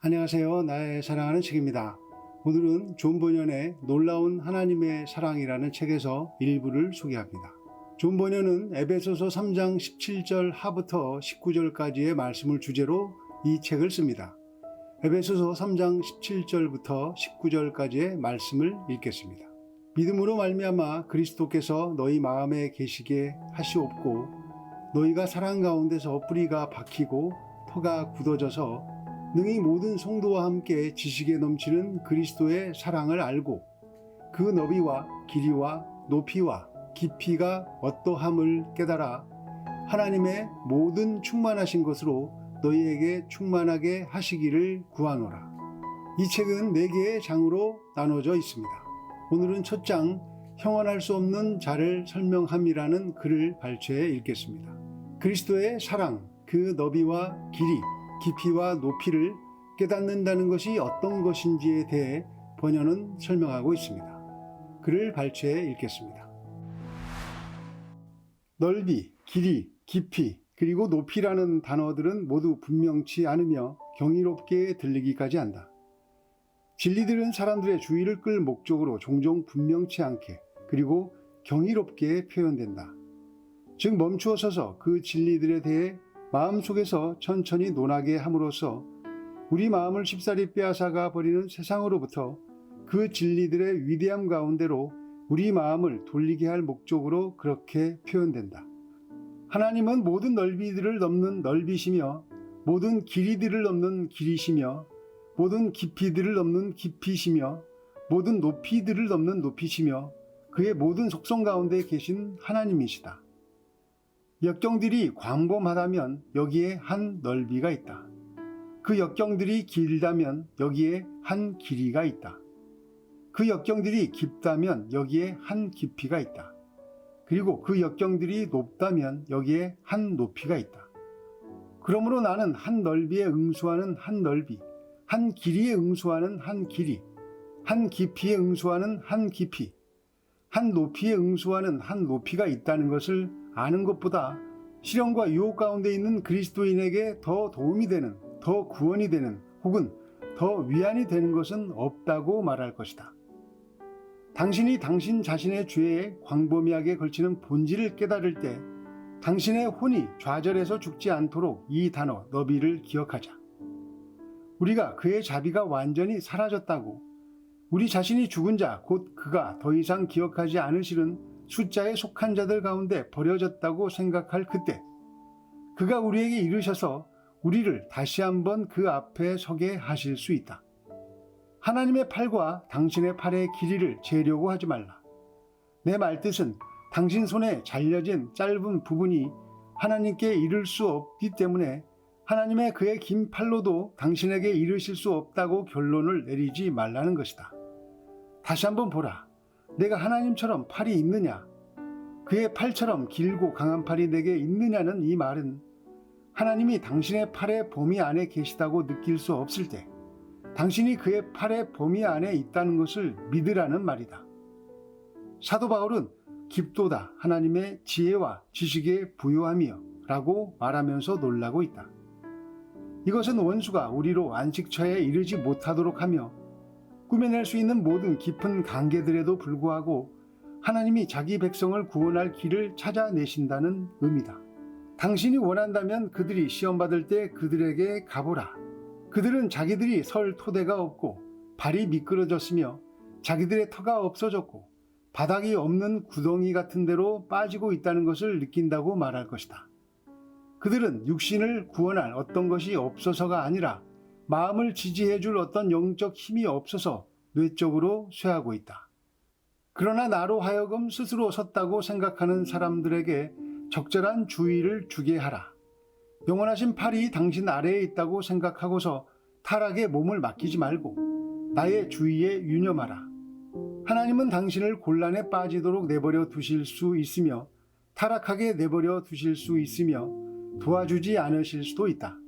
안녕하세요. 나의 사랑하는 책입니다. 오늘은 존 버년의 놀라운 하나님의 사랑이라는 책에서 일부를 소개합니다. 존 버년은 에베소서 3장 17절 하부터 19절까지의 말씀을 주제로 이 책을 씁니다. 에베소서 3장 17절부터 19절까지의 말씀을 읽겠습니다. 믿음으로 말미암아 그리스도께서 너희 마음에 계시게 하시옵고 너희가 사랑 가운데서 뿌리가 박히고 터가 굳어져서 능히 모든 성도와 함께 지식에 넘치는 그리스도의 사랑을 알고 그 너비와 길이와 높이와 깊이가 어떠함을 깨달아 하나님의 모든 충만하신 것으로 너희에게 충만하게 하시기를 구하노라. 이 책은 4개의 장으로 나눠져 있습니다. 오늘은 첫 장 형언할 수 없는 자를 설명함이라는 글을 발췌해 읽겠습니다. 그리스도의 사랑, 그 너비와 길이, 깊이와 높이를 깨닫는다는 것이 어떤 것인지에 대해 번연은 설명하고 있습니다. 글을 발췌해 읽겠습니다. 넓이, 길이, 깊이, 그리고 높이라는 단어들은 모두 분명치 않으며 경이롭게 들리기까지 한다. 진리들은 사람들의 주의를 끌 목적으로 종종 분명치 않게 그리고 경이롭게 표현된다. 즉 멈추어 서서 그 진리들에 대해 마음속에서 천천히 논하게 함으로써 우리 마음을 쉽사리 빼앗아가 버리는 세상으로부터 그 진리들의 위대함 가운데로 우리 마음을 돌리게 할 목적으로 그렇게 표현된다. 하나님은 모든 넓이들을 넘는 넓이시며 모든 길이들을 넘는 길이시며 모든 깊이들을 넘는 깊이시며 모든 높이들을 넘는 높이시며 그의 모든 속성 가운데 계신 하나님이시다. 역경들이 광범하다면 여기에 한 넓이가 있다. 그 역경들이 길다면 여기에 한 길이가 있다. 그 역경들이 깊다면 여기에 한 깊이가 있다. 그리고 그 역경들이 높다면 여기에 한 높이가 있다. 그러므로 나는 한 넓이에 응수하는 한 넓이, 한 길이에 응수하는 한 길이, 한 깊이에 응수하는 한 깊이, 한 높이에 응수하는 한 높이가 있다는 것을 아는 것보다 시련과 유혹 가운데 있는 그리스도인에게 더 도움이 되는, 더 구원이 되는 혹은 더 위안이 되는 것은 없다고 말할 것이다. 당신이 당신 자신의 죄에 광범위하게 걸치는 본질을 깨달을 때 당신의 혼이 좌절해서 죽지 않도록 이 단어 너비를 기억하자. 우리가 그의 자비가 완전히 사라졌다고, 우리 자신이 죽은 자 곧 그가 더 이상 기억하지 않으시는 숫자에 속한 자들 가운데 버려졌다고 생각할 그때 그가 우리에게 이르셔서 우리를 다시 한번 그 앞에 서게 하실 수 있다. 하나님의 팔과 당신의 팔의 길이를 재려고 하지 말라. 내 말뜻은 당신 손에 잘려진 짧은 부분이 하나님께 이를 수 없기 때문에 하나님의 그의 긴 팔로도 당신에게 이르실 수 없다고 결론을 내리지 말라는 것이다. 다시 한번 보라. 내가 하나님처럼 팔이 있느냐? 그의 팔처럼 길고 강한 팔이 내게 있느냐는 이 말은 하나님이 당신의 팔의 범위 안에 계시다고 느낄 수 없을 때 당신이 그의 팔의 범위 안에 있다는 것을 믿으라는 말이다. 사도 바울은 깊도다 하나님의 지혜와 지식의 부요함이여 라고 말하면서 놀라고 있다. 이것은 원수가 우리로 안식처에 이르지 못하도록 하며 꾸며낼 수 있는 모든 깊은 관계들에도 불구하고 하나님이 자기 백성을 구원할 길을 찾아내신다는 의미다. 당신이 원한다면 그들이 시험받을 때 그들에게 가보라. 그들은 자기들이 설 토대가 없고 발이 미끄러졌으며 자기들의 터가 없어졌고 바닥이 없는 구덩이 같은 데로 빠지고 있다는 것을 느낀다고 말할 것이다. 그들은 육신을 구원할 어떤 것이 없어서가 아니라 마음을 지지해 줄 어떤 영적 힘이 없어서 뇌적으로 쇠하고 있다. 그러나 나로 하여금 스스로 섰다고 생각하는 사람들에게 적절한 주의를 주게 하라. 영원하신 팔이 당신 아래에 있다고 생각하고서 타락에 몸을 맡기지 말고 나의 주의에 유념하라. 하나님은 당신을 곤란에 빠지도록 내버려 두실 수 있으며 타락하게 내버려 두실 수 있으며 도와주지 않으실 수도 있다.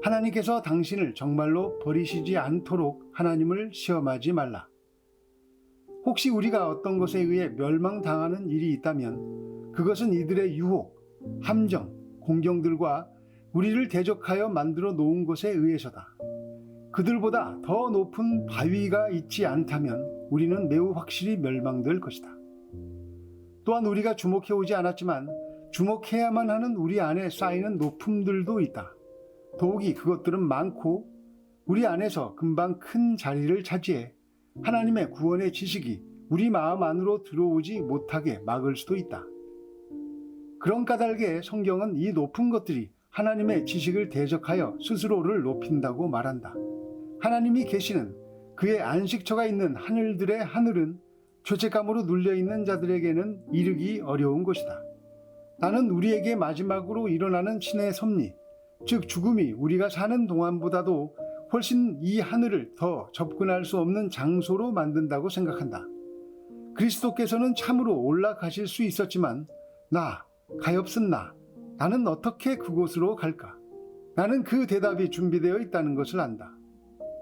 하나님께서 당신을 정말로 버리시지 않도록 하나님을 시험하지 말라. 혹시 우리가 어떤 것에 의해 멸망당하는 일이 있다면 그것은 이들의 유혹, 함정, 공경들과 우리를 대적하여 만들어 놓은 것에 의해서다. 그들보다 더 높은 바위가 있지 않다면 우리는 매우 확실히 멸망될 것이다. 또한 우리가 주목해 오지 않았지만 주목해야만 하는 우리 안에 쌓이는 높음들도 있다. 더욱이 그것들은 많고 우리 안에서 금방 큰 자리를 차지해 하나님의 구원의 지식이 우리 마음 안으로 들어오지 못하게 막을 수도 있다. 그런 까닭에 성경은 이 높은 것들이 하나님의 지식을 대적하여 스스로를 높인다고 말한다. 하나님이 계시는 그의 안식처가 있는 하늘들의 하늘은 죄책감으로 눌려있는 자들에게는 이르기 어려운 것이다. 나는 우리에게 마지막으로 일어나는 신의 섭리, 즉 죽음이 우리가 사는 동안보다도 훨씬 이 하늘을 더 접근할 수 없는 장소로 만든다고 생각한다. 그리스도께서는 참으로 올라가실 수 있었지만 가엾은 나는 어떻게 그곳으로 갈까? 나는 그 대답이 준비되어 있다는 것을 안다.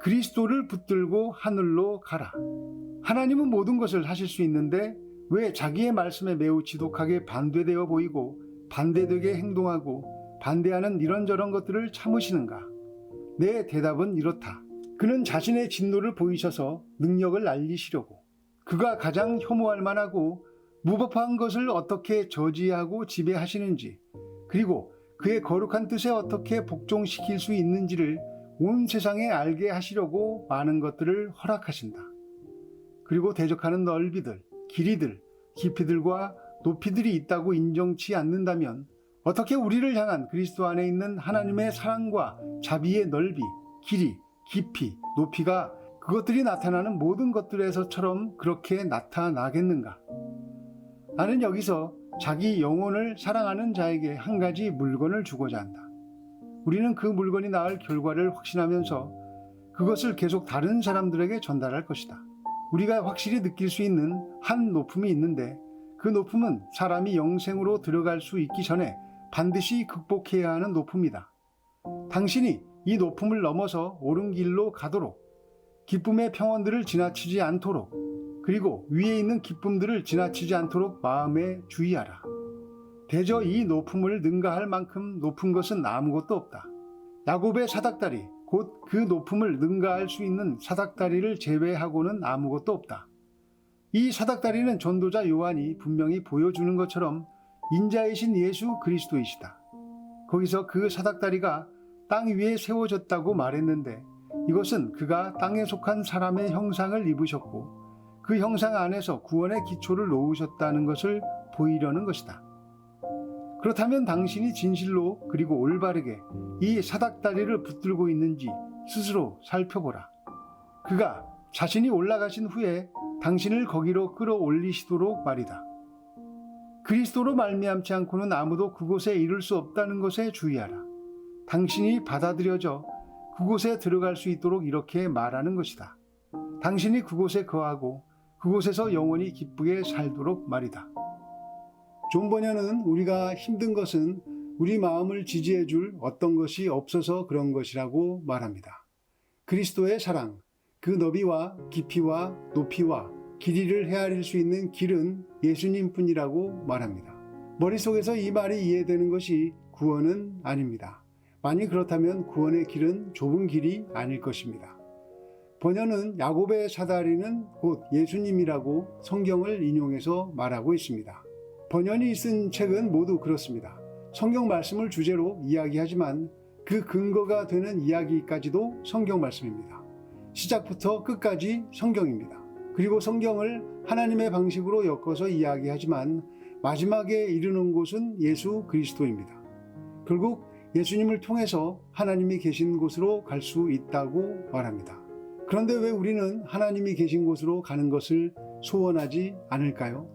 그리스도를 붙들고 하늘로 가라. 하나님은 모든 것을 하실 수 있는데 왜 자기의 말씀에 매우 지독하게 반대되어 보이고 반대되게 행동하고 반대하는 이런저런 것들을 참으시는가? 내 대답은 이렇다. 그는 자신의 진노를 보이셔서 능력을 알리시려고 그가 가장 혐오할 만하고 무법한 것을 어떻게 저지하고 지배하시는지 그리고 그의 거룩한 뜻에 어떻게 복종시킬 수 있는지를 온 세상에 알게 하시려고 많은 것들을 허락하신다. 그리고 대적하는 넓이들, 길이들, 깊이들과 높이들이 있다고 인정치 않는다면 어떻게 우리를 향한 그리스도 안에 있는 하나님의 사랑과 자비의 넓이, 길이, 깊이, 높이가 그것들이 나타나는 모든 것들에서처럼 그렇게 나타나겠는가? 나는 여기서 자기 영혼을 사랑하는 자에게 한 가지 물건을 주고자 한다. 우리는 그 물건이 낳을 결과를 확신하면서 그것을 계속 다른 사람들에게 전달할 것이다. 우리가 확실히 느낄 수 있는 한 높음이 있는데 그 높음은 사람이 영생으로 들어갈 수 있기 전에 반드시 극복해야 하는 높음이다. 당신이 이 높음을 넘어서 옳은 길로 가도록 기쁨의 평원들을 지나치지 않도록 그리고 위에 있는 기쁨들을 지나치지 않도록 마음에 주의하라. 대저 이 높음을 능가할 만큼 높은 것은 아무것도 없다. 야곱의 사닥다리, 곧 그 높음을 능가할 수 있는 사닥다리를 제외하고는 아무것도 없다. 이 사닥다리는 전도자 요한이 분명히 보여주는 것처럼 인자이신 예수 그리스도이시다. 거기서 그 사닥다리가 땅 위에 세워졌다고 말했는데 이것은 그가 땅에 속한 사람의 형상을 입으셨고 그 형상 안에서 구원의 기초를 놓으셨다는 것을 보이려는 것이다. 그렇다면 당신이 진실로 그리고 올바르게 이 사닥다리를 붙들고 있는지 스스로 살펴보라. 그가 자신이 올라가신 후에 당신을 거기로 끌어올리시도록 말이다. 그리스도로 말미암지 않고는 아무도 그곳에 이를 수 없다는 것에 주의하라. 당신이 받아들여져 그곳에 들어갈 수 있도록 이렇게 말하는 것이다. 당신이 그곳에 거하고 그곳에서 영원히 기쁘게 살도록 말이다. 존 버녀는 우리가 힘든 것은 우리 마음을 지지해 줄 어떤 것이 없어서 그런 것이라고 말합니다. 그리스도의 사랑, 그 너비와 깊이와 높이와 길이를 헤아릴 수 있는 길은 예수님뿐이라고 말합니다. 머릿속에서 이 말이 이해되는 것이 구원은 아닙니다. 만일 그렇다면 구원의 길은 좁은 길이 아닐 것입니다. 버녀는 야곱의 사다리는 곧 예수님이라고 성경을 인용해서 말하고 있습니다. 버녀이 쓴 책은 모두 그렇습니다. 성경 말씀을 주제로 이야기하지만 그 근거가 되는 이야기까지도 성경 말씀입니다. 시작부터 끝까지 성경입니다. 그리고 성경을 하나님의 방식으로 엮어서 이야기하지만 마지막에 이르는 곳은 예수 그리스도입니다. 결국 예수님을 통해서 하나님이 계신 곳으로 갈 수 있다고 말합니다. 그런데 왜 우리는 하나님이 계신 곳으로 가는 것을 소원하지 않을까요?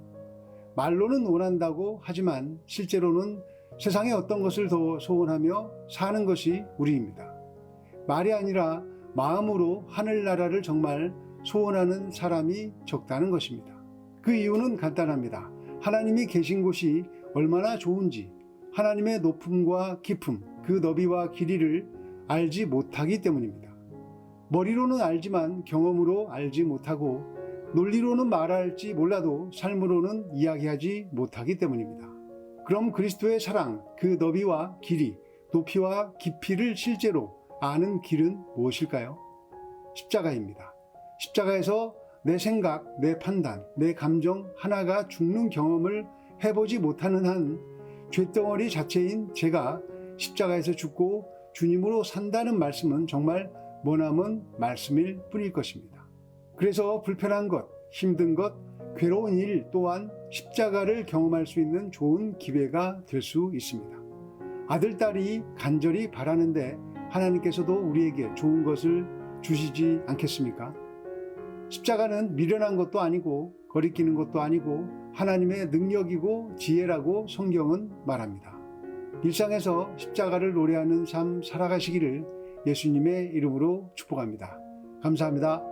말로는 원한다고 하지만 실제로는 세상의 어떤 것을 더 소원하며 사는 것이 우리입니다. 말이 아니라 마음으로 하늘나라를 정말 소원하는 사람이 적다는 것입니다. 그 이유는 간단합니다. 하나님이 계신 곳이 얼마나 좋은지, 하나님의 높음과 깊음, 그 너비와 길이를 알지 못하기 때문입니다. 머리로는 알지만 경험으로 알지 못하고, 논리로는 말할지 몰라도 삶으로는 이야기하지 못하기 때문입니다. 그럼 그리스도의 사랑, 그 너비와 길이, 높이와 깊이를 실제로 아는 길은 무엇일까요? 십자가입니다. 십자가에서 내 생각, 내 판단, 내 감정 하나가 죽는 경험을 해보지 못하는 한 죄덩어리 자체인 제가 십자가에서 죽고 주님으로 산다는 말씀은 정말 머나먼 말씀일 뿐일 것입니다. 그래서 불편한 것, 힘든 것, 괴로운 일 또한 십자가를 경험할 수 있는 좋은 기회가 될 수 있습니다. 아들, 딸이 간절히 바라는데 하나님께서도 우리에게 좋은 것을 주시지 않겠습니까? 십자가는 미련한 것도 아니고 거리끼는 것도 아니고 하나님의 능력이고 지혜라고 성경은 말합니다. 일상에서 십자가를 노래하는 삶 살아가시기를 예수님의 이름으로 축복합니다. 감사합니다.